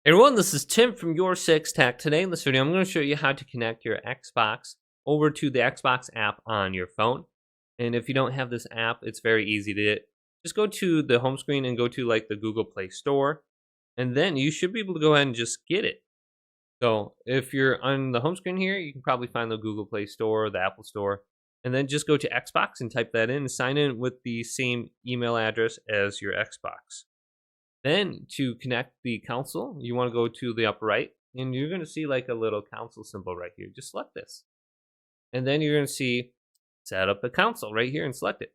Hey everyone, this is Tim from Your Six Tech. Today in this video, I'm going to show you how to connect your Xbox over to the Xbox app on your phone. And if you don't have this app, it's very easy to just go to the home screen and go to like the Google Play Store. And then you should be able to go ahead and just get it. So if you're on the home screen here, you can probably find the Google Play Store or the Apple Store. And then just go to Xbox and type that in and sign in with the same email address as your Xbox. Then to connect the console, you want to go to the upper right, and you're going to see like a little console symbol right here. Just select this. And then you're going to see set up a console right here and select it.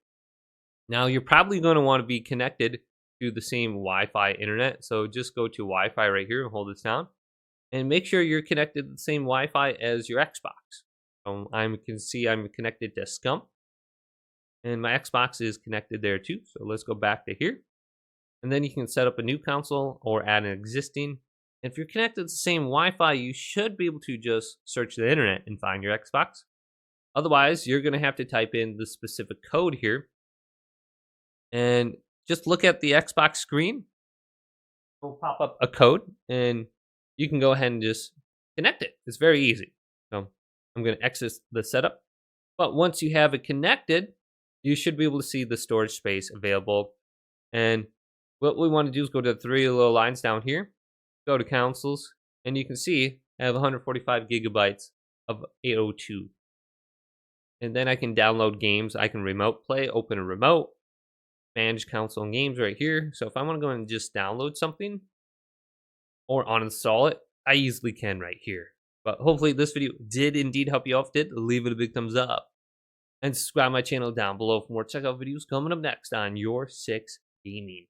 Now you're probably going to want to be connected to the same Wi-Fi internet. So just go to Wi-Fi right here and hold this down. And make sure you're connected to the same Wi-Fi as your Xbox. So I can see I'm connected to Scump. And my Xbox is connected there too. So let's go back to here. And then you can set up a new console or add an existing. If you're connected to the same Wi-Fi, you should be able to just search the internet and find your Xbox. Otherwise, you're going to have to type in the specific code here. And just look at the Xbox screen. It will pop up a code, and you can go ahead and just connect it. It's very easy. So I'm going to exit the setup. But once you have it connected, you should be able to see the storage space available. And what we want to do is go to the three little lines down here, go to consoles, and you can see I have 145 gigabytes of 802. And then I can download games. I can remote play, open a remote, manage console and games right here. So if I want to go and just download something or uninstall it, I easily can right here. But hopefully this video did indeed help you out. If it did, leave it a big thumbs up. And subscribe to my channel down below for more checkout videos coming up next on Your Six Gaming.